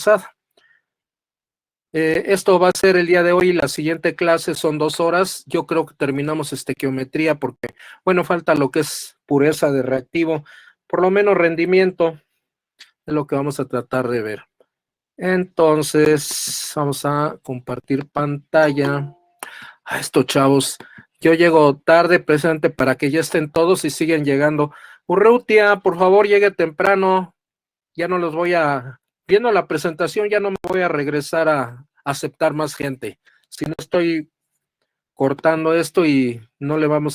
pasada. Esto va a ser el día de hoy. La siguiente clase son 2 horas. Yo creo que terminamos estequiometría porque, bueno, falta lo que es pureza de reactivo, por lo menos rendimiento, es lo que vamos a tratar de ver. Entonces, vamos a compartir pantalla. A estos chavos, yo llego tarde presente para que ya estén todos y siguen llegando. Urrutia, por favor, llegue temprano. Ya no los voy a, viendo la presentación, ya no me voy a regresar a aceptar más gente. Si no estoy cortando esto y no le van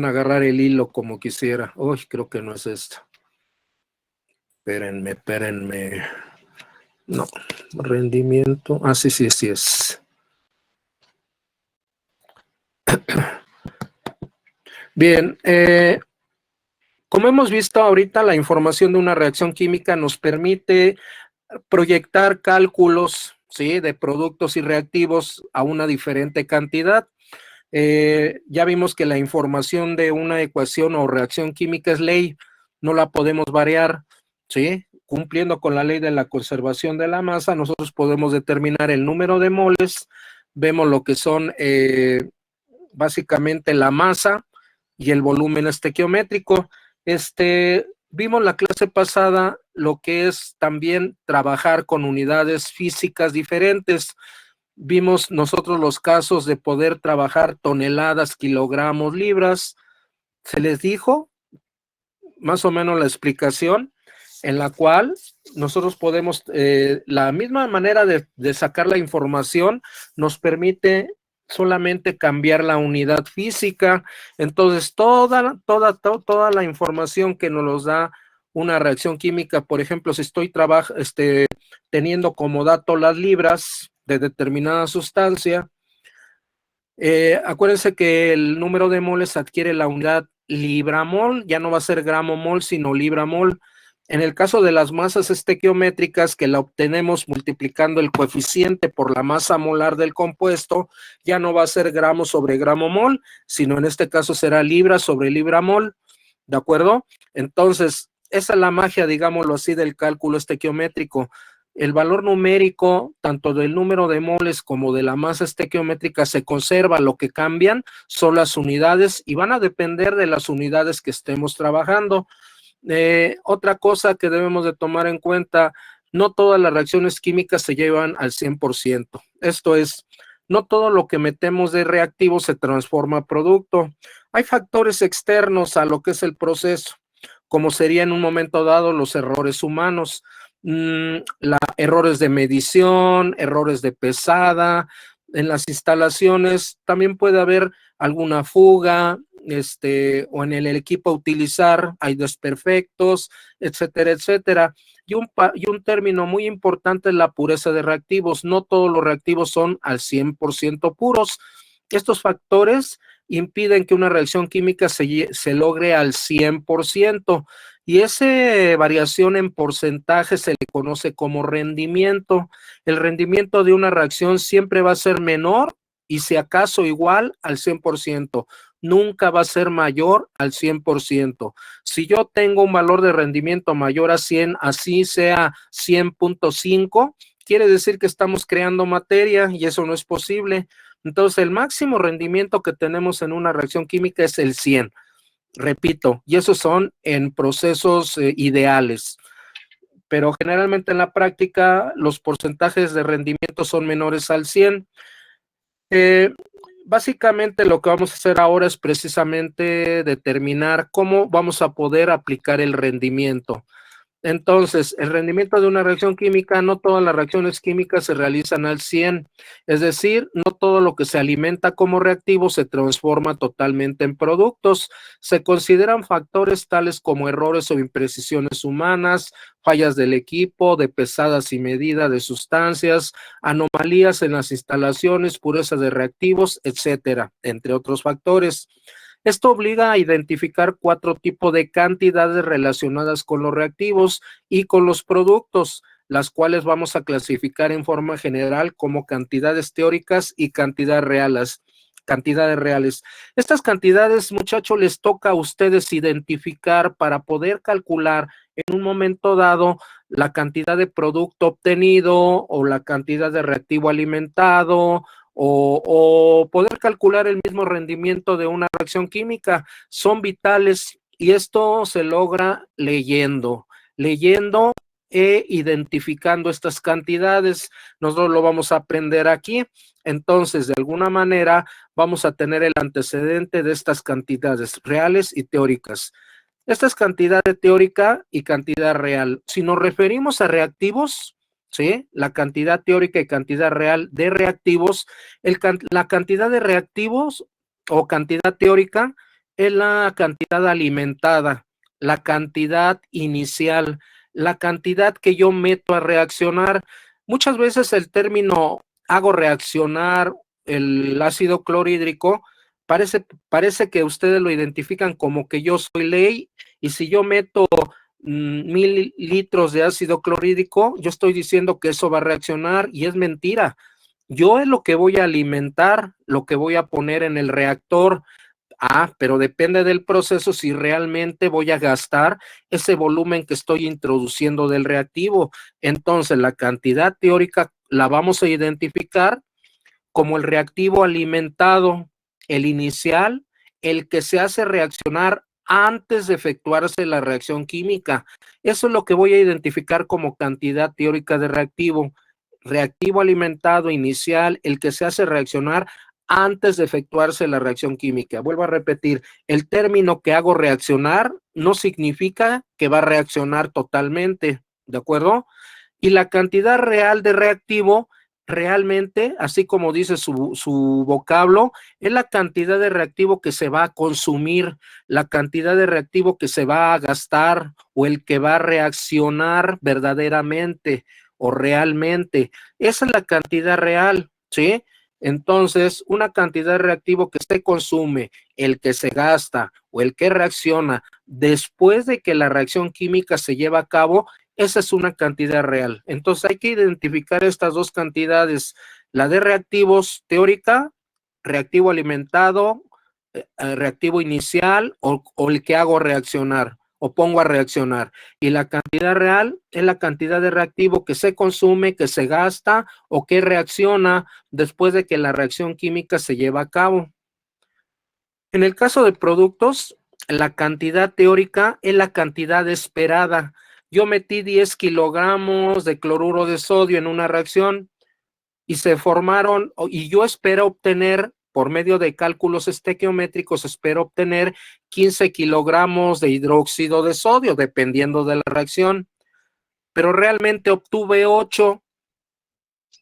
a agarrar el hilo como quisiera. Uy, creo que no es esto. Espérenme. No, rendimiento. Ah, sí es. Bien, como hemos visto ahorita, la información de una reacción química nos permite proyectar cálculos, ¿sí?, de productos y reactivos a una diferente cantidad. Ya vimos que la información de una ecuación o reacción química es ley, no la podemos variar, ¿sí? Cumpliendo con la ley de la conservación de la masa, nosotros podemos determinar el número de moles, vemos lo que son básicamente la masa y el volumen estequiométrico. Vimos la clase pasada lo que es también trabajar con unidades físicas diferentes. Vimos nosotros los casos de poder trabajar toneladas, kilogramos, libras. Se les dijo más o menos la explicación en la cual nosotros podemos, la misma manera de sacar la información nos permite solamente cambiar la unidad física. Entonces, toda la información que nos da una reacción química, por ejemplo, si estoy teniendo como dato las libras de determinada sustancia, acuérdense que el número de moles adquiere la unidad libramol, ya no va a ser gramo mol, sino libramol. En el caso de las masas estequiométricas, que la obtenemos multiplicando el coeficiente por la masa molar del compuesto, ya no va a ser gramo sobre gramo mol, sino en este caso será libra sobre libra mol, ¿de acuerdo? Entonces, esa es la magia, digámoslo así, del cálculo estequiométrico. El valor numérico, tanto del número de moles como de la masa estequiométrica, se conserva. Lo que cambian son las unidades y van a depender de las unidades que estemos trabajando. Otra cosa que debemos de tomar en cuenta, no todas las reacciones químicas se llevan al 100%. Esto es, no todo lo que metemos de reactivo se transforma a producto. Hay factores externos a lo que es el proceso, como sería en un momento dado los errores humanos, errores de medición, errores de pesada. En las instalaciones también puede haber alguna fuga, o en el equipo a utilizar hay desperfectos, etcétera, etcétera. Y un término muy importante es la pureza de reactivos. No todos los reactivos son al 100% puros. Estos factores impiden que una reacción química se logre al 100%, y esa variación en porcentaje se le conoce como rendimiento. El rendimiento de una reacción siempre va a ser menor y si acaso igual al 100%. Nunca va a ser mayor al 100%. Si yo tengo un valor de rendimiento mayor a 100, así sea 100.5, quiere decir que estamos creando materia y eso no es posible. Entonces, el máximo rendimiento que tenemos en una reacción química es el 100. Repito, y esos son en procesos ideales. Pero generalmente en la práctica los porcentajes de rendimiento son menores al 100. Básicamente lo que vamos a hacer ahora es precisamente determinar cómo vamos a poder aplicar el rendimiento. Entonces, el rendimiento de una reacción química, no todas las reacciones químicas se realizan al 100, es decir, no todo lo que se alimenta como reactivo se transforma totalmente en productos. Se consideran factores tales como errores o imprecisiones humanas, fallas del equipo, de pesadas y medida de sustancias, anomalías en las instalaciones, pureza de reactivos, etcétera, entre otros factores. Esto obliga a identificar 4 tipos de cantidades relacionadas con los reactivos y con los productos, las cuales vamos a clasificar en forma general como cantidades teóricas y cantidades reales. cantidades reales. Estas cantidades, muchachos, les toca a ustedes identificar para poder calcular en un momento dado la cantidad de producto obtenido o la cantidad de reactivo alimentado o poder calcular el mismo rendimiento de una reacción química. Son vitales y esto se logra leyendo e identificando estas cantidades. Nosotros lo vamos a aprender aquí. Entonces, de alguna manera, vamos a tener el antecedente de estas cantidades reales y teóricas. Esta es cantidad teórica y cantidad real. Si nos referimos a reactivos, ¿sí? La cantidad teórica y cantidad real de reactivos, la cantidad de reactivos o cantidad teórica es la cantidad alimentada, la cantidad inicial, la cantidad que yo meto a reaccionar. Muchas veces el término hago reaccionar el ácido clorhídrico, parece que ustedes lo identifican como que yo soy ley y si yo meto 1000 litros de ácido clorhídrico, yo estoy diciendo que eso va a reaccionar y es mentira. Yo es lo que voy a alimentar, lo que voy a poner en el reactor. Pero depende del proceso si realmente voy a gastar ese volumen que estoy introduciendo del reactivo. Entonces, la cantidad teórica la vamos a identificar como el reactivo alimentado, el inicial, el que se hace reaccionar antes de efectuarse la reacción química. Eso es lo que voy a identificar como cantidad teórica de reactivo. Reactivo alimentado inicial, el que se hace reaccionar antes de efectuarse la reacción química. Vuelvo a repetir, el término que hago reaccionar no significa que va a reaccionar totalmente, ¿de acuerdo? Y la cantidad real de reactivo realmente, así como dice su vocablo, es la cantidad de reactivo que se va a consumir, la cantidad de reactivo que se va a gastar o el que va a reaccionar verdaderamente o realmente. Esa es la cantidad real, ¿sí? Entonces, una cantidad de reactivo que se consume, el que se gasta o el que reacciona después de que la reacción química se lleva a cabo, esa es una cantidad real. Entonces hay que identificar estas dos cantidades, la de reactivos teórica, reactivo alimentado, reactivo inicial o el que hago reaccionar o pongo a reaccionar. Y la cantidad real es la cantidad de reactivo que se consume, que se gasta o que reacciona después de que la reacción química se lleva a cabo. En el caso de productos, la cantidad teórica es la cantidad esperada. Yo metí 10 kilogramos de cloruro de sodio en una reacción y se formaron, y yo espero obtener, por medio de cálculos estequiométricos, espero obtener 15 kilogramos de hidróxido de sodio, dependiendo de la reacción, pero realmente obtuve 8.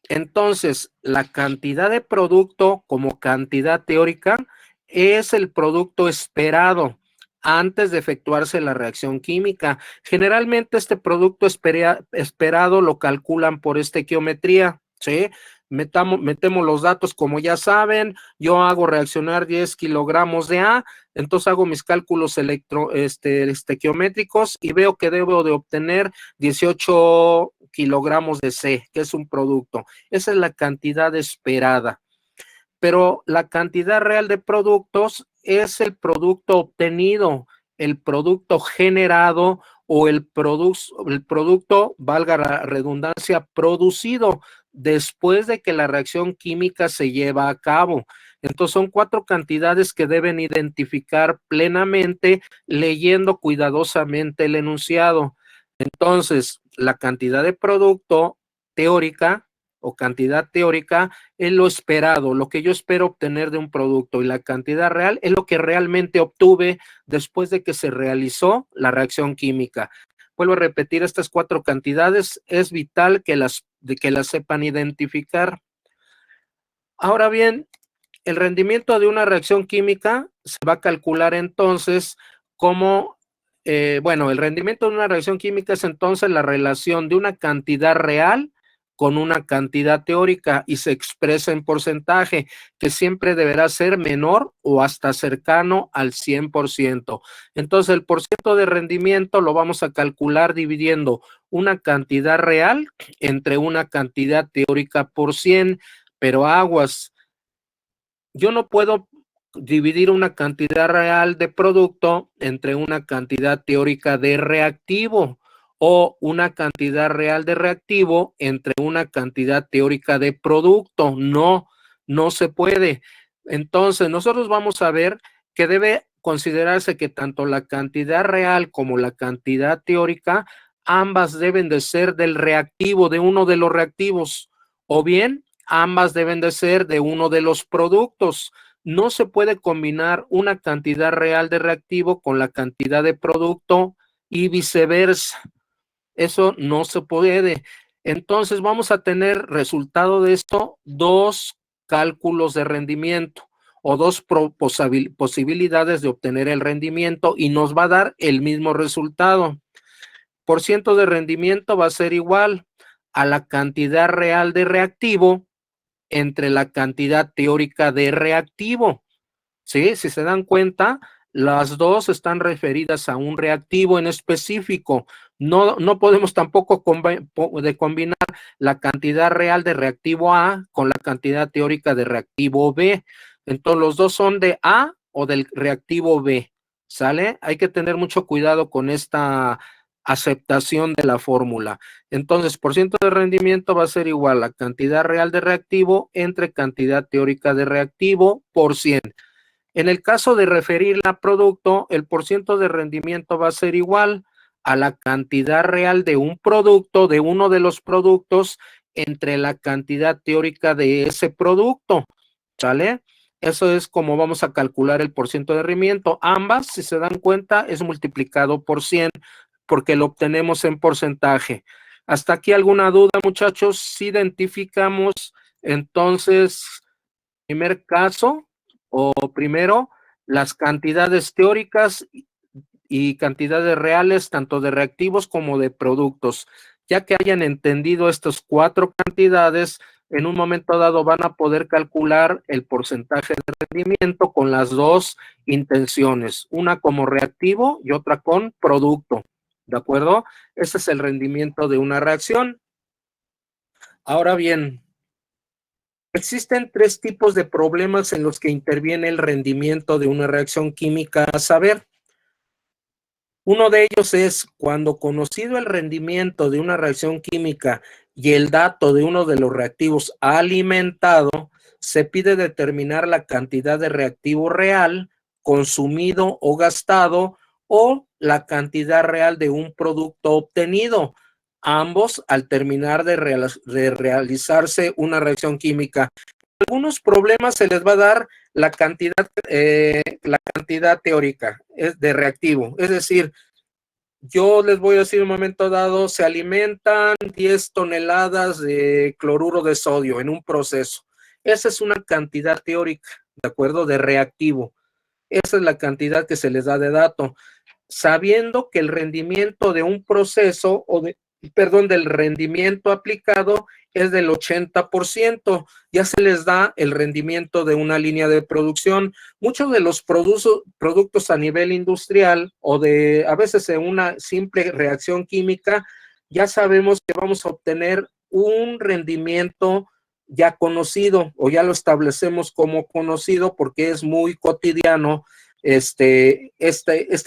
Entonces, la cantidad de producto como cantidad teórica es el producto esperado antes de efectuarse la reacción química. Generalmente este producto esperado lo calculan por estequiometría, ¿sí? Metemos los datos como ya saben, yo hago reaccionar 10 kilogramos de A, entonces hago mis cálculos estequiométricos y veo que debo de obtener 18 kilogramos de C, que es un producto. Esa es la cantidad esperada. Pero la cantidad real de productos es el producto obtenido, el producto generado o el producto, valga la redundancia, producido después de que la reacción química se lleva a cabo. Entonces son 4 cantidades que deben identificar plenamente leyendo cuidadosamente el enunciado. Entonces, la cantidad de producto teórica o cantidad teórica es lo esperado, lo que yo espero obtener de un producto, y la cantidad real es lo que realmente obtuve después de que se realizó la reacción química. Vuelvo a repetir, estas 4 cantidades es vital que las sepan identificar. Ahora bien, el rendimiento de una reacción química se va a calcular entonces como, el rendimiento de una reacción química es entonces la relación de una cantidad real con una cantidad teórica y se expresa en porcentaje, que siempre deberá ser menor o hasta cercano al 100%. Entonces, el porcentaje de rendimiento lo vamos a calcular dividiendo una cantidad real entre una cantidad teórica por 100, pero aguas. yo no puedo dividir una cantidad real de producto entre una cantidad teórica de reactivo o una cantidad real de reactivo entre una cantidad teórica de producto. No, no se puede. Entonces, nosotros vamos a ver que debe considerarse que tanto la cantidad real como la cantidad teórica, ambas deben de ser del reactivo, de uno de los reactivos, o bien ambas deben de ser de uno de los productos. No se puede combinar una cantidad real de reactivo con la cantidad de producto y viceversa. Eso no se puede. Entonces vamos a tener resultado de esto dos cálculos de rendimiento o dos posibilidades de obtener el rendimiento y nos va a dar el mismo resultado. Por ciento de rendimiento va a ser igual a la cantidad real de reactivo entre la cantidad teórica de reactivo. ¿Sí? Si se dan cuenta, las dos están referidas a un reactivo en específico. No podemos tampoco combinar la cantidad real de reactivo A con la cantidad teórica de reactivo B. Entonces, los dos son de A o del reactivo B. ¿Sale? Hay que tener mucho cuidado con esta aceptación de la fórmula. Entonces, por ciento de rendimiento va a ser igual a cantidad real de reactivo entre cantidad teórica de reactivo por 100. En el caso de referirla a producto, el porciento de rendimiento va a ser igual a la cantidad real de un producto, de uno de los productos, entre la cantidad teórica de ese producto. ¿Sale? Eso es como vamos a calcular el porciento de rendimiento. Ambas, si se dan cuenta, es multiplicado por 100 porque lo obtenemos en porcentaje. ¿Hasta aquí alguna duda, muchachos? Si identificamos entonces, primer caso, o primero, las cantidades teóricas y cantidades reales, tanto de reactivos como de productos. Ya que hayan entendido estas cuatro cantidades, en un momento dado van a poder calcular el porcentaje de rendimiento con las dos intenciones, una como reactivo y otra con producto. ¿De acuerdo? Ese es el rendimiento de una reacción. Ahora bien, existen tres tipos de problemas en los que interviene el rendimiento de una reacción química, a saber, uno de ellos es cuando conocido el rendimiento de una reacción química y el dato de uno de los reactivos alimentado, se pide determinar la cantidad de reactivo real consumido o gastado o la cantidad real de un producto obtenido, ambos al terminar de realizarse una reacción química. Algunos problemas se les va a dar la cantidad teórica de reactivo, es decir, yo les voy a decir un momento dado, se alimentan 10 toneladas de cloruro de sodio en un proceso. Esa es una cantidad teórica, ¿de acuerdo? De reactivo. Esa es la cantidad que se les da de dato, sabiendo que el rendimiento de un proceso del rendimiento aplicado es del 80%, ya se les da el rendimiento de una línea de producción. Muchos de los productos a nivel industrial o a veces en una simple reacción química, ya sabemos que vamos a obtener un rendimiento ya conocido o ya lo establecemos como conocido porque es muy cotidiano este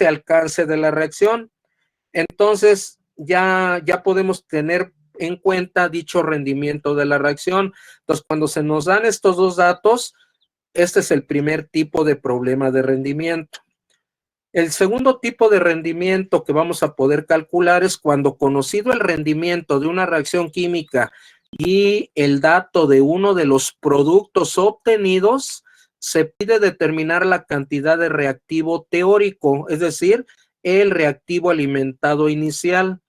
alcance de la reacción. Entonces, ya podemos tener en cuenta dicho rendimiento de la reacción. Entonces, cuando se nos dan estos dos datos, este es el primer tipo de problema de rendimiento. El segundo tipo de rendimiento que vamos a poder calcular es cuando conocido el rendimiento de una reacción química y el dato de uno de los productos obtenidos, se pide determinar la cantidad de reactivo teórico, es decir, el reactivo alimentado inicial.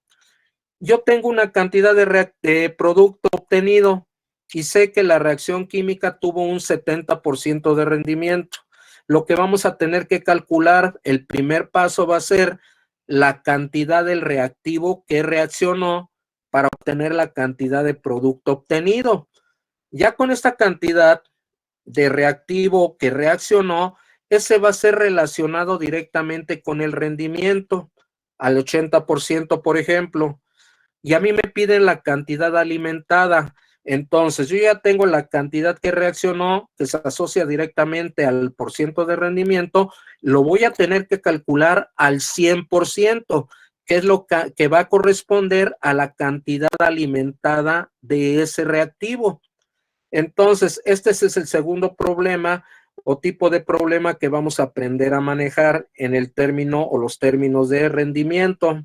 Yo tengo una cantidad de producto obtenido y sé que la reacción química tuvo un 70% de rendimiento. Lo que vamos a tener que calcular, el primer paso va a ser la cantidad del reactivo que reaccionó para obtener la cantidad de producto obtenido. Ya con esta cantidad de reactivo que reaccionó, ese va a ser relacionado directamente con el rendimiento, al 80%, por ejemplo. Y a mí me piden la cantidad alimentada. Entonces, yo ya tengo la cantidad que reaccionó, que se asocia directamente al porciento de rendimiento, lo voy a tener que calcular al 100%, que es lo que va a corresponder a la cantidad alimentada de ese reactivo. Entonces, este es el segundo problema o tipo de problema que vamos a aprender a manejar en el término o los términos de rendimiento.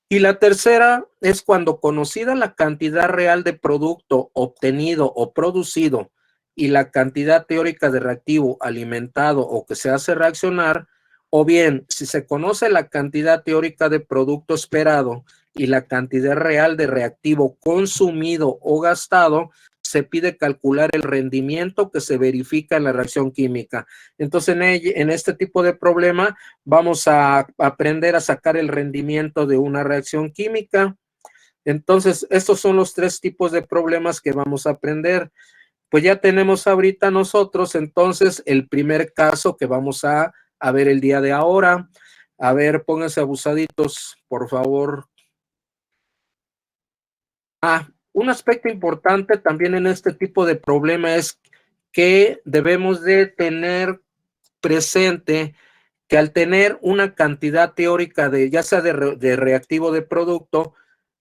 Y la tercera es cuando, conocida la cantidad real de producto obtenido o producido y la cantidad teórica de reactivo alimentado o que se hace reaccionar, o bien si se conoce la cantidad teórica de producto esperado y la cantidad real de reactivo consumido o gastado, se pide calcular el rendimiento que se verifica en la reacción química. Entonces, en este tipo de problema vamos a aprender a sacar el rendimiento de una reacción química. Entonces, estos son los tres tipos de problemas que vamos a aprender. Pues ya tenemos ahorita nosotros, entonces, el primer caso que vamos a ver el día de ahora. A ver, pónganse abusaditos, por favor. Un aspecto importante también en este tipo de problema es que debemos de tener presente que al tener una cantidad teórica de, ya sea de reactivo de producto,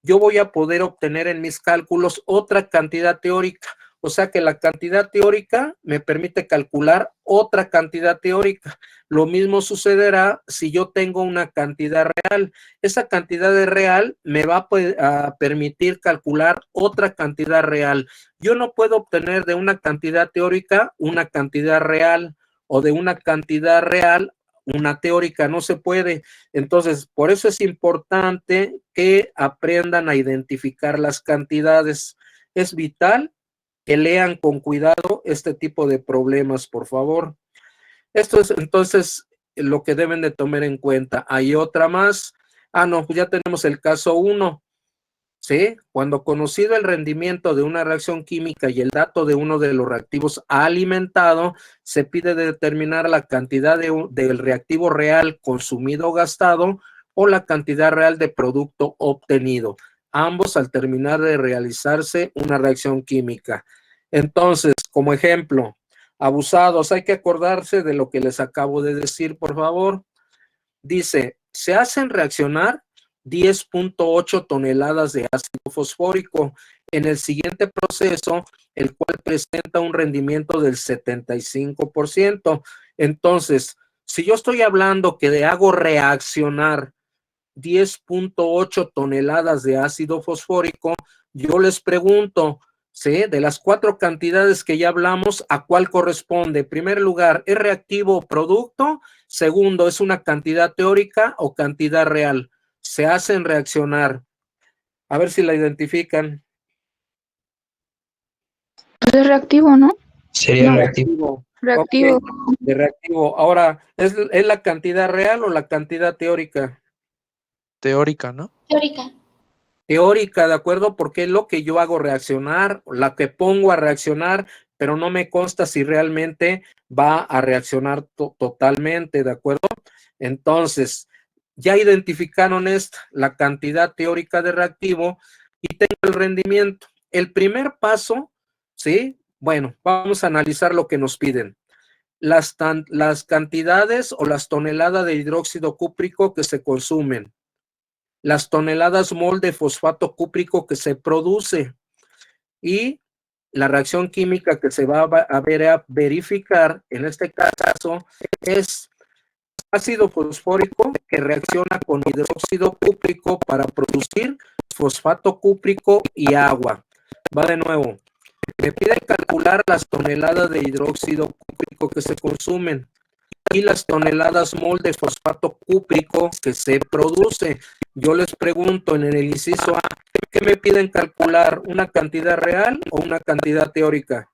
yo voy a poder obtener en mis cálculos otra cantidad teórica. O sea que la cantidad teórica me permite calcular otra cantidad teórica. Lo mismo sucederá si yo tengo una cantidad real. Esa cantidad de real me va a permitir calcular otra cantidad real. Yo no puedo obtener de una cantidad teórica una cantidad real, o de una cantidad real una teórica, no se puede. Entonces, por eso es importante que aprendan a identificar las cantidades. Es vital que lean con cuidado este tipo de problemas, por favor. Esto es entonces lo que deben de tomar en cuenta. Hay otra más. No, pues ya tenemos el caso 1. ¿Sí? Cuando conocido el rendimiento de una reacción química y el dato de uno de los reactivos alimentado, se pide determinar la cantidad del reactivo real consumido o gastado o la cantidad real de producto obtenido, ambos al terminar de realizarse una reacción química. Entonces, como ejemplo, abusados, hay que acordarse de lo que les acabo de decir, por favor. Dice, se hacen reaccionar 10.8 toneladas de ácido fosfórico en el siguiente proceso, el cual presenta un rendimiento del 75%. Entonces, si yo estoy hablando que hago reaccionar 10.8 toneladas de ácido fosfórico, yo les pregunto, ¿sí? De las 4 cantidades que ya hablamos, ¿a cuál corresponde? En primer lugar, ¿es reactivo o producto? Segundo, ¿es una cantidad teórica o cantidad real? Se hacen reaccionar. A ver si la identifican. Pues es reactivo, ¿no? Sería No, reactivo. reactivo. Okay. De reactivo. Ahora, ¿es la cantidad real o la cantidad teórica? Teórica, ¿no? Teórica. Teórica, ¿de acuerdo? Porque es lo que yo hago reaccionar, la que pongo a reaccionar, pero no me consta si realmente va a reaccionar totalmente, ¿de acuerdo? Entonces, ya identificaron la cantidad teórica de reactivo y tengo el rendimiento. El primer paso, ¿sí? Bueno, vamos a analizar lo que nos piden. Las cantidades o las toneladas de hidróxido cúprico que se consumen, las toneladas mol de fosfato cúprico que se produce y la reacción química que se va a verificar en este caso es ácido fosfórico que reacciona con hidróxido cúprico para producir fosfato cúprico y agua. Va de nuevo. Me pide calcular las toneladas de hidróxido cúprico que se consumen y las toneladas mol de fosfato cúprico que se produce. Yo les pregunto en el inciso A, ¿qué me piden calcular? ¿Una cantidad real o una cantidad teórica?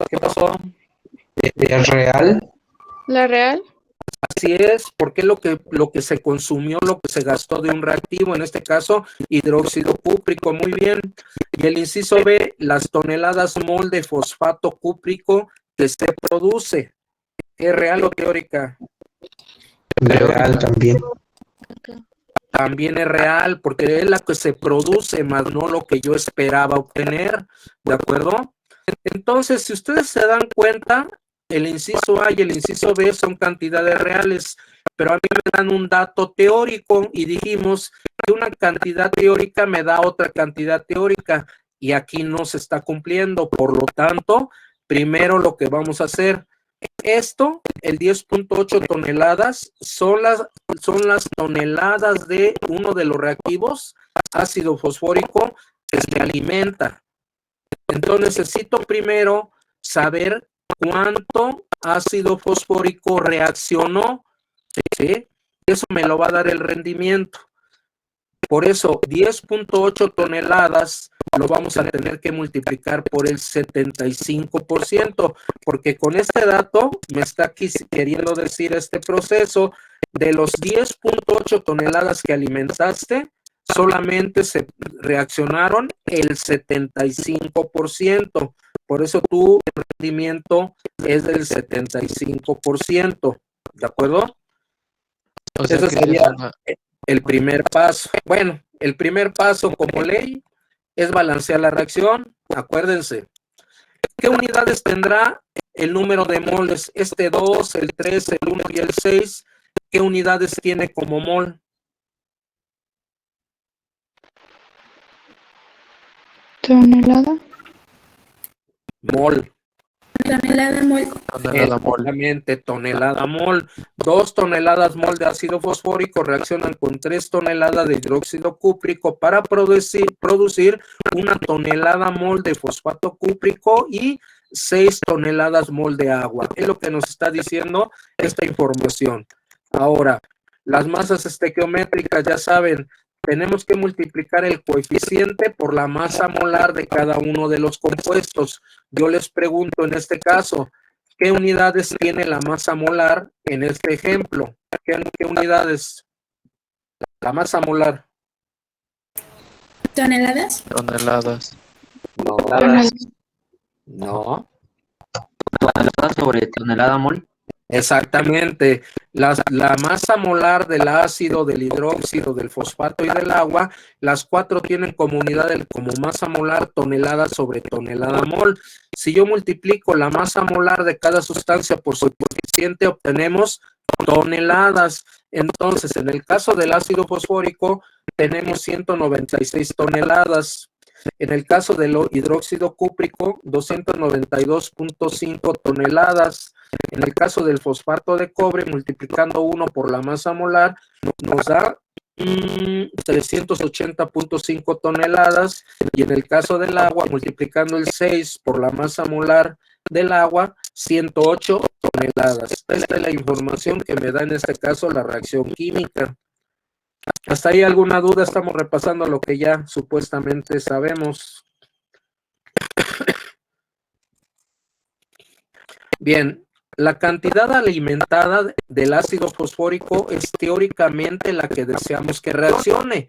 ¿Qué pasó? ¿Es real? La real. Así es, porque lo que se consumió, lo que se gastó de un reactivo, en este caso, hidróxido cúprico, muy bien. Y el inciso B, las toneladas mol de fosfato cúprico que se produce. ¿Es real o teórica? Real también. También es real, porque es la que se produce, más no lo que yo esperaba obtener, ¿de acuerdo? Entonces, si ustedes se dan cuenta, el inciso A y el inciso B son cantidades reales, pero a mí me dan un dato teórico y dijimos que una cantidad teórica me da otra cantidad teórica y aquí no se está cumpliendo. Por lo tanto, primero lo que vamos a hacer, esto, el 10.8 toneladas, son las toneladas de uno de los reactivos, ácido fosfórico, que se alimenta. Entonces necesito primero saber cuánto ácido fosfórico reaccionó, ¿sí? Eso me lo va a dar el rendimiento. Por eso 10.8 toneladas lo vamos a tener que multiplicar por el 75%, porque con este dato me está queriendo decir este proceso, de los 10.8 toneladas que alimentaste, solamente se reaccionaron el 75%. Por eso tu rendimiento es del 75%. ¿De acuerdo? O sea Eso que sería es una- el primer paso. Bueno, el primer paso como ley es balancear la reacción. Acuérdense. ¿Qué unidades tendrá el número de moles? Este 2, el 3, el 1 y el 6. ¿Qué unidades tiene como mol? Tonelada. Mol. Tonelada mol. tonelada mol. Exactamente, tonelada mol. 2 toneladas mol de ácido fosfórico reaccionan con 3 toneladas de hidróxido cúprico para producir una tonelada mol de fosfato cúprico y 6 toneladas mol de agua. Es lo que nos está diciendo esta información. Ahora, las masas estequiométricas, ya saben, tenemos que multiplicar el coeficiente por la masa molar de cada uno de los compuestos. Yo les pregunto en este caso, ¿qué unidades tiene la masa molar en este ejemplo? ¿Qué unidades? La masa molar. ¿Toneladas? Toneladas. No. Tonelada. No. Tonelada sobre tonelada mol. Exactamente. La masa molar del ácido, del hidróxido, del fosfato y del agua, las cuatro tienen como unidad, como masa molar, tonelada sobre tonelada mol. Si yo multiplico la masa molar de cada sustancia por su coeficiente, obtenemos toneladas. Entonces, en el caso del ácido fosfórico, tenemos 196 toneladas. En el caso del hidróxido cúprico, 292.5 toneladas. En el caso del fosfato de cobre, multiplicando 1 por la masa molar, nos da 380.5 toneladas. Y en el caso del agua, multiplicando el 6 por la masa molar del agua, 108 toneladas. Esta es la información que me da en este caso la reacción química. ¿Hasta ahí alguna duda? Estamos repasando lo que ya supuestamente sabemos. Bien, la cantidad alimentada del ácido fosfórico es teóricamente la que deseamos que reaccione,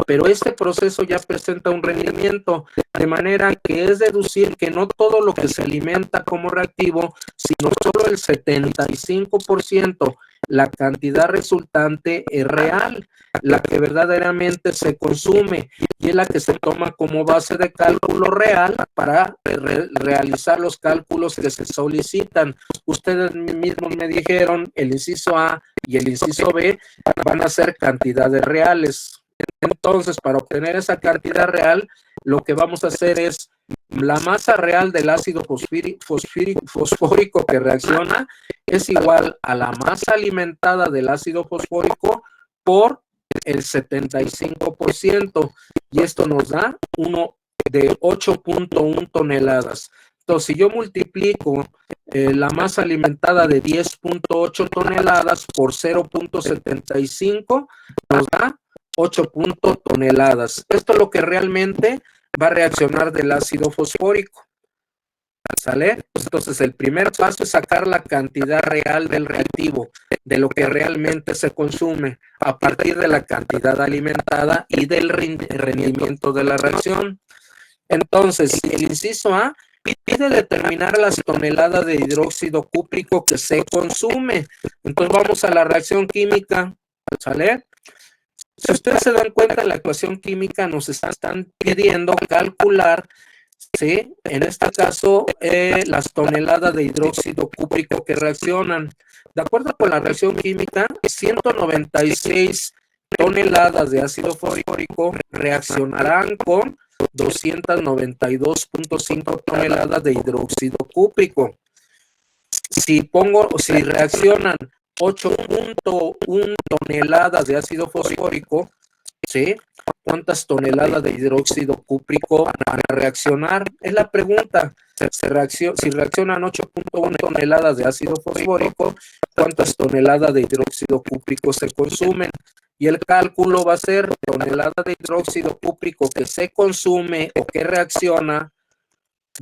pero este proceso ya presenta un rendimiento, de manera que es deducir que no todo lo que se alimenta como reactivo, sino solo el 75%, la cantidad resultante es real, la que verdaderamente se consume y es la que se toma como base de cálculo real para realizar los cálculos que se solicitan. Ustedes mismos me dijeron, el inciso A y el inciso B van a ser cantidades reales. Entonces, para obtener esa cantidad real, lo que vamos a hacer es la masa real del ácido fosfórico que reacciona es igual a la masa alimentada del ácido fosfórico por el 75%, y esto nos da uno de 8.1 toneladas. Entonces, si yo multiplico la masa alimentada de 10.8 toneladas por 0.75, nos da 8 toneladas. Esto es lo que realmente va a reaccionar del ácido fosfórico. ¿Sale? Entonces, el primer paso es sacar la cantidad real del reactivo, de lo que realmente se consume, a partir de la cantidad alimentada y del rendimiento de la reacción. Entonces, el inciso A pide determinar las toneladas de hidróxido cúprico que se consume. Entonces vamos a la reacción química, ¿sale? Si ustedes se dan cuenta, en la ecuación química nos están pidiendo calcular, ¿sí? En este caso, las toneladas de hidróxido cúprico que reaccionan. De acuerdo con la reacción química, 196 toneladas de ácido fosfórico reaccionarán con 292.5 toneladas de hidróxido cúprico. Si reaccionan 8.1 toneladas de ácido fosfórico, ¿sí? ¿Cuántas toneladas de hidróxido cúprico van a reaccionar? Es la pregunta. Si reaccionan 8.1 toneladas de ácido fosfórico, ¿cuántas toneladas de hidróxido cúprico se consumen? Y el cálculo va a ser tonelada de hidróxido cúprico que se consume o que reacciona,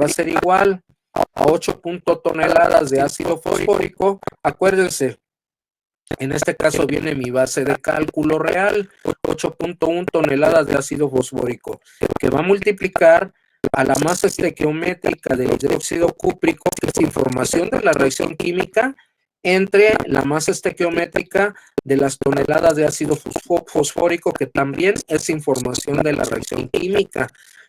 va a ser igual a 8 toneladas de ácido fosfórico. Acuérdense, en este caso viene mi base de cálculo real, 8.1 toneladas de ácido fosfórico, que va a multiplicar a la masa estequiométrica del hidróxido cúprico, que es información de la reacción química, entre la masa estequiométrica de las toneladas de ácido fosfórico, que también es información de la reacción química.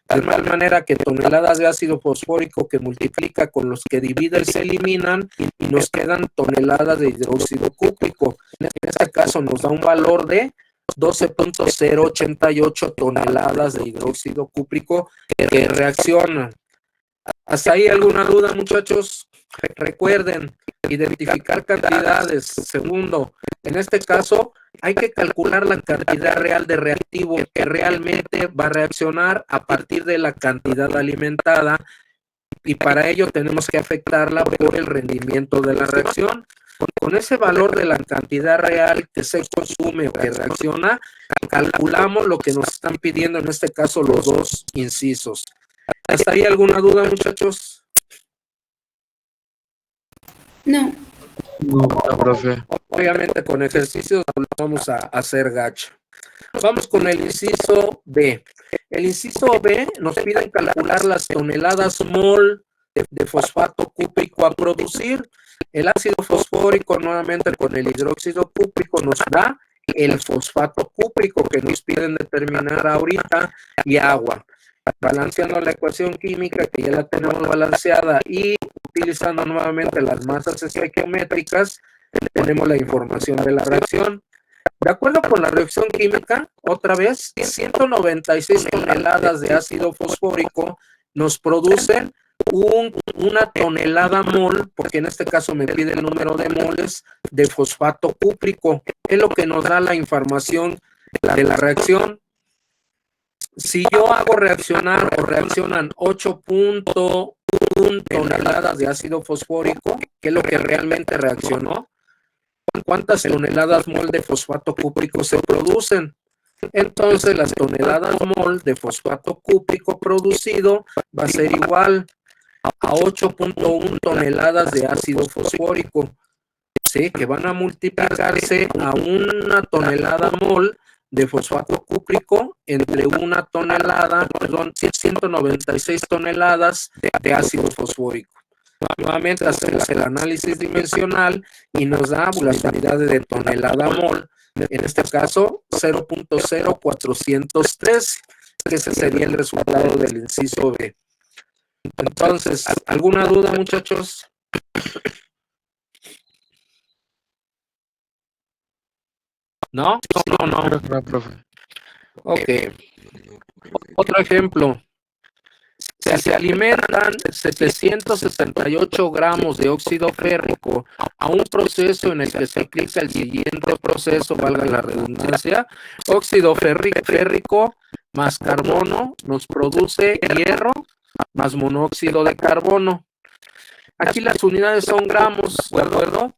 De tal manera que toneladas de ácido fosfórico que multiplica con los que divide se eliminan y nos quedan toneladas de hidróxido cúprico. En este caso nos da un valor de 12.088 toneladas de hidróxido cúprico que reaccionan. ¿Hasta ahí alguna duda, muchachos? Recuerden, identificar cantidades. Segundo, en este caso hay que calcular la cantidad real de reactivo que realmente va a reaccionar a partir de la cantidad alimentada, y para ello tenemos que afectarla por el rendimiento de la reacción. Con ese valor de la cantidad real que se consume o que reacciona, calculamos lo que nos están pidiendo, en este caso los dos incisos. ¿Hasta ahí alguna duda, muchachos? No. No, profe. Obviamente con ejercicios lo vamos a hacer gacho. Vamos con el inciso B. El inciso B nos pide calcular las toneladas mol de fosfato cúprico a producir. El ácido fosfórico nuevamente con el hidróxido cúprico nos da el fosfato cúprico que nos piden determinar ahorita, y agua. Balanceando la ecuación química, que ya la tenemos balanceada, y utilizando nuevamente las masas estequiométricas, tenemos la información de la reacción. De acuerdo con la reacción química, otra vez, 196 toneladas de ácido fosfórico nos producen una tonelada mol, porque en este caso me pide el número de moles de fosfato cúprico, es lo que nos da la información de la reacción. Si yo hago reaccionar o reaccionan 8.1 toneladas de ácido fosfórico, que es lo que realmente reaccionó, ¿cuántas toneladas mol de fosfato cúprico se producen? Entonces las toneladas mol de fosfato cúprico producido va a ser igual a 8.1 toneladas de ácido fosfórico, ¿sí? Que van a multiplicarse a una tonelada mol de fosfato cúprico entre 196 toneladas de ácido fosfórico. Nuevamente hacemos el análisis dimensional y nos da las unidades de tonelada mol, en este caso 0.0403, que ese sería el resultado del inciso B. Entonces, ¿alguna duda, muchachos? ¿No? No. No, profe. Ok. Otro ejemplo. Si se alimentan 768 gramos de óxido férrico a un proceso en el que se aplica el siguiente proceso, valga la redundancia, óxido férrico más carbono nos produce hierro más monóxido de carbono. Aquí las unidades son gramos, ¿de acuerdo?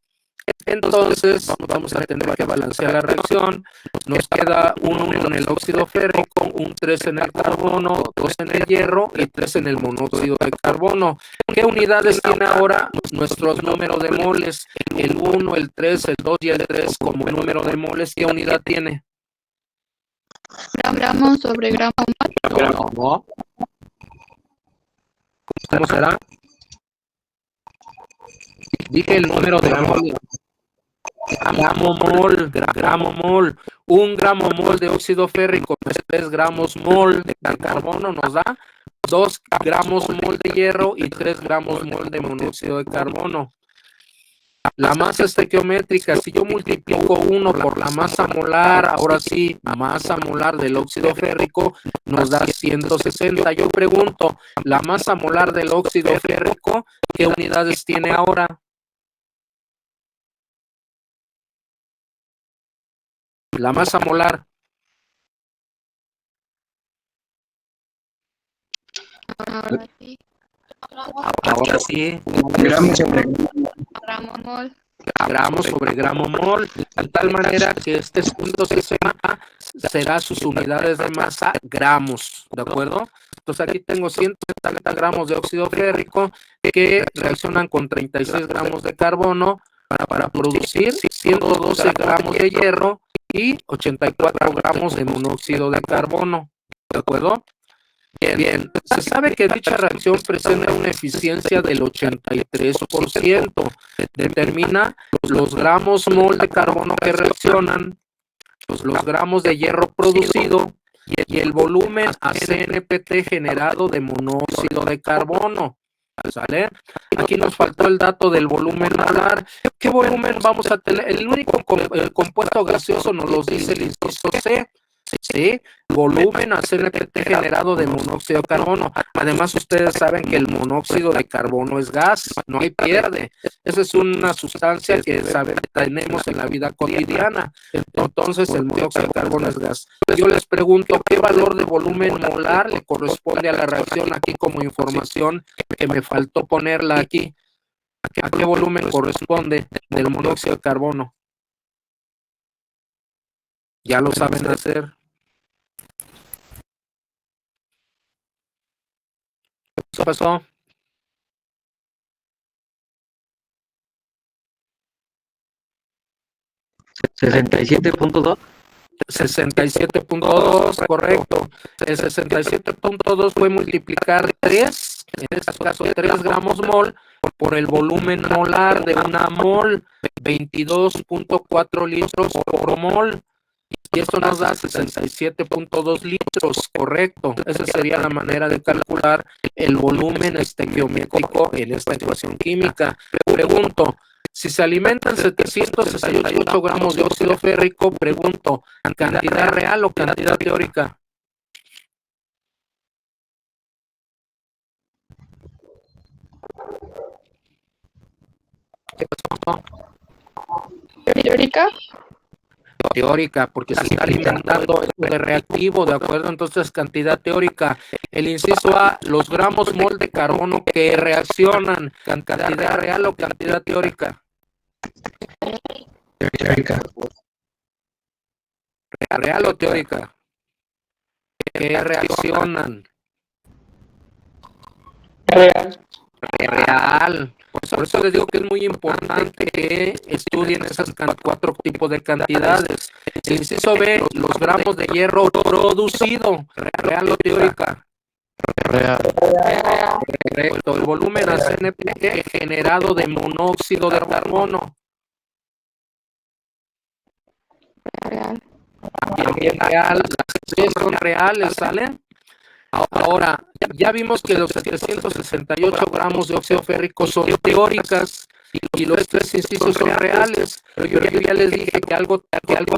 Entonces vamos a tener que balancear la reacción. Nos queda un 1 en el óxido férrico, un 3 en el carbono, 2 en el hierro y 3 en el monóxido de carbono. ¿Qué unidades tiene ahora nuestros números de moles? El 1, el 3, el 2 y el 3 como número de moles. ¿Qué unidad tiene? Gramos sobre gramo. No. ¿Cómo será? Dije el número de mol. Gramo mol. 1 gramo mol de óxido férrico, 3 gramos mol de carbono nos da 2 gramos mol de hierro y 3 gramos mol de monóxido de carbono. La masa estequiométrica, si yo multiplico 1 por la masa molar, ahora sí, masa molar del óxido férrico, nos da 160. Yo pregunto, la masa molar del óxido férrico, ¿qué unidades tiene ahora? La masa molar. Ahora sí. Gramos sobre gramo mol, de tal manera que este 160 será sus unidades de masa gramos, ¿de acuerdo? Entonces aquí tengo 170 gramos de óxido férrico que reaccionan con 36 gramos de carbono para producir 112 gramos de hierro y 84 gramos de monóxido de carbono, ¿de acuerdo? Bien, se sabe que dicha reacción presenta una eficiencia del 83%. Determina los gramos mol de carbono que reaccionan, los gramos de hierro producido y el volumen a CNPT generado de monóxido de carbono. ¿Sale? Aquí nos faltó el dato del volumen molar. ¿Qué volumen vamos a tener? El único compuesto gaseoso nos lo dice el inciso C. ¿Sí? Volumen a CNPT generado de monóxido de carbono. Además, ustedes saben que el monóxido de carbono es gas, no hay pierde. Esa es una sustancia que tenemos en la vida cotidiana. Entonces, el monóxido de carbono es gas. Yo les pregunto, ¿qué valor de volumen molar le corresponde a la reacción aquí como información que me faltó ponerla aquí? ¿A qué volumen corresponde del monóxido de carbono? Ya lo saben hacer. ¿Qué pasó? ¿67.2? 67.2, correcto. El 67.2 fue multiplicar 3, en este caso 3 gramos mol, por el volumen molar de una mol, 22.4 litros por mol. Y esto nos da 67.2 litros, correcto. Esa sería la manera de calcular el volumen estequiométrico en esta ecuación química. Pregunto, si se alimentan 768 gramos de óxido férrico, pregunto, ¿cantidad real o cantidad teórica? ¿Qué pasó? ¿Teórica? Teórica, porque se está alimentando de reactivo, ¿de acuerdo? Entonces, cantidad teórica. El inciso A, los gramos mol de carbono que reaccionan, ¿cantidad real o cantidad teórica? Teórica. ¿Real o teórica? Que reaccionan. Real. Real. Por eso les digo que es muy importante que estudien esas 4 tipos de cantidades. El inciso B, los gramos de hierro producido, real o teórica. Real. Correcto. El volumen a CNPT generado de monóxido de carbono. Real. También real. Las 3 son reales, ¿sale? Ahora, ya vimos que los 768 gramos de óxido férrico son teóricas y los 3 incisos son reales. Pero yo ya les dije que algo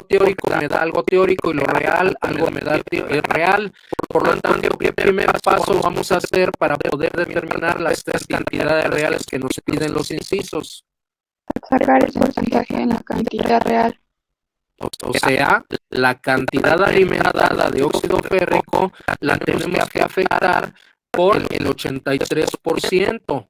teórico me da algo teórico y lo real, algo me da real. Por lo tanto, ¿qué primer paso vamos a hacer para poder determinar las 3 cantidades reales que nos piden los incisos? Sacar el porcentaje en la cantidad real. O sea, la cantidad alimentada de óxido férrico la tenemos que afectar por el 83%,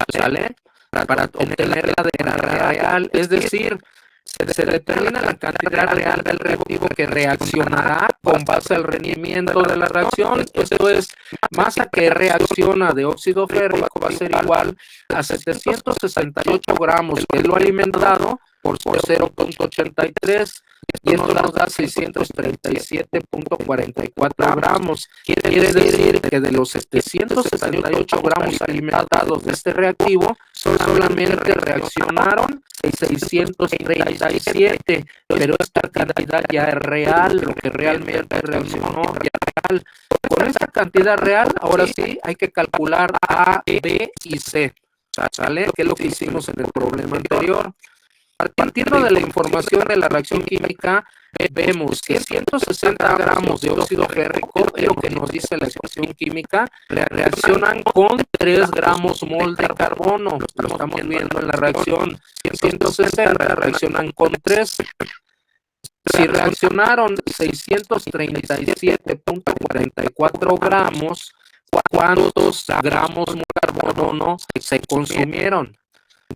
¿sale? Para obtener la de la real, es decir, se determina la cantidad real del reactivo que reaccionará con base al rendimiento de la reacción. Esto es, masa que reacciona de óxido férrico va a ser igual a 768 gramos que es lo alimentado por 0.83. y esto nos da 637.44 gramos. Quiere decir que de los 768 gramos alimentados de este reactivo, solamente reaccionaron 637, pero esta cantidad ya es real, lo que realmente reaccionó ya es real. Con esta cantidad real, ahora sí hay que calcular A, B y C, ¿sale? Que es lo que hicimos en el problema anterior. Partiendo de la información de la reacción química, vemos que 160 gramos de óxido férrico, es lo que nos dice la ecuación química, reaccionan con 3 gramos mol de carbono. Lo estamos viendo en la reacción 160, reaccionan con 3. Si reaccionaron 637.44 gramos, ¿cuántos gramos de carbono se consumieron?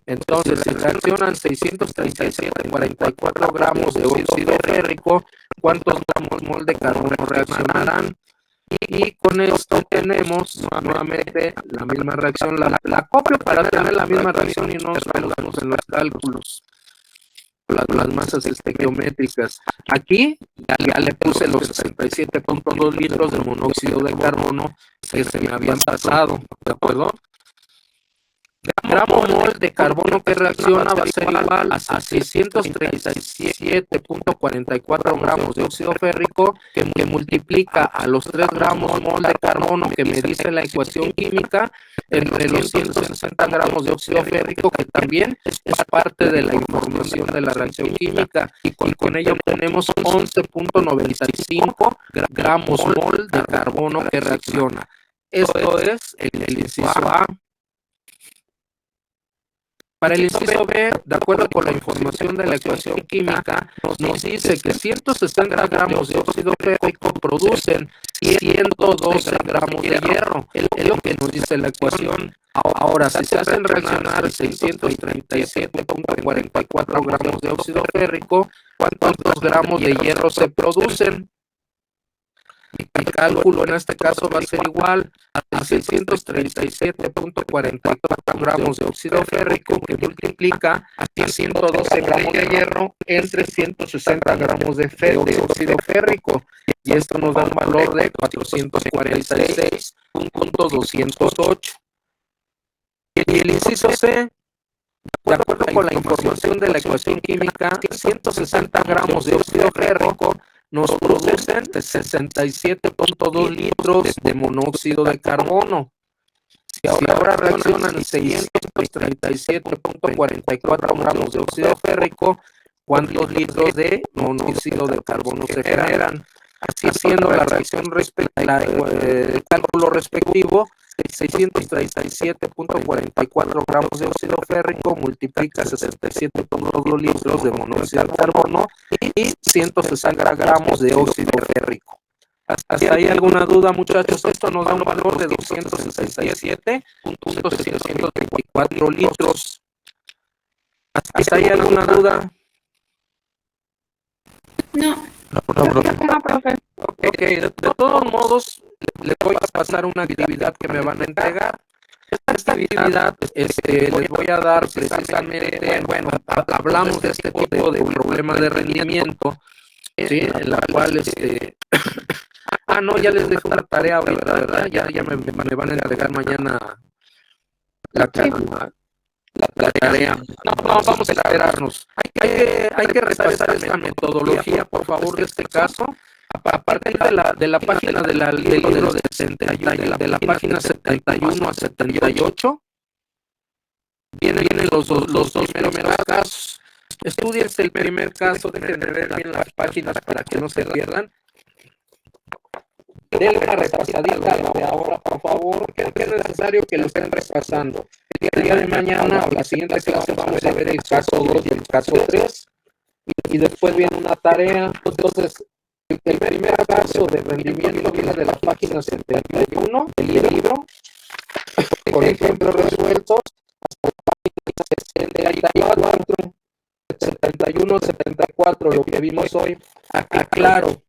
Entonces, si reaccionan 637.44 gramos de óxido férrico, ¿cuántos gramos mol de carbono reaccionarán? Y con esto tenemos nuevamente la misma reacción. La copio para tener la misma reacción y no nos perdamos en los cálculos. Las masas estequiométricas. Aquí ya le puse los 67.2 litros de monóxido de carbono que se me habían pasado, ¿de acuerdo? Gramo mol de carbono que reacciona va a ser igual a 637.44 gramos de óxido férrico que multiplica a los 3 gramos mol de carbono que me dice la ecuación química entre los 160 gramos de óxido férrico, que también es parte de la información de la reacción química, y con ello obtenemos 11.95 gramos mol de carbono que reacciona. Esto es el inciso A. Para el inciso B, de acuerdo con la información de la ecuación química, nos dice que 160 gramos de óxido férrico producen 112 gramos de hierro. Es lo que nos dice la ecuación. Ahora, si se hacen reaccionar 637.44 gramos de óxido férrico, ¿cuántos gramos de hierro se producen? Mi cálculo en este caso va a ser igual a 637.44 gramos de óxido férrico que multiplica a 112 gramos de hierro entre 160 gramos de óxido férrico. Y esto nos da un valor de 446.208. Y el inciso C, de acuerdo con la información de la ecuación química, 160 gramos de óxido férrico nos producen 67.2 litros de monóxido de carbono. Si ahora reaccionan 637.44 gramos de óxido férrico, ¿cuántos litros de monóxido de carbono se generan? Haciendo la reacción el cálculo respectivo, 637.44 gramos de óxido férrico multiplica 67.2 litros de monóxido de carbono y 160 gramos de óxido férrico. ¿Hasta ahí alguna duda, muchachos? Esto nos da un valor de 267.724 litros. ¿Hasta ahí alguna duda? No. No, profe. Ok, de todos modos, les voy a pasar una actividad que me van a entregar. Esta actividad les voy a dar precisamente, bueno, hablamos de este tipo de problemas de rendimiento, ¿sí? En la cual, no, ya les dejo una tarea ahorita, ¿verdad? Ya me van a entregar mañana la tarea. No, vamos a esperarnos. Hay que repasar esta metodología, por favor, de este caso. A partir de la página del libro de la página 71 a 78, vienen los dos primeros casos. Estudiense el primer caso, dejen de ver bien las páginas para que no se pierdan. Denle una repasadita de ahora, por favor, que es necesario que lo estén repasando. El día de mañana, la siguiente clase, vamos a ver el caso 2 y el caso 3. Y después viene una tarea. Entonces, el primer caso de rendimiento viene de la página 71 del libro, con ejemplos resueltos, hasta la página 74, 71, 74, lo que vimos hoy. Aquí, claro.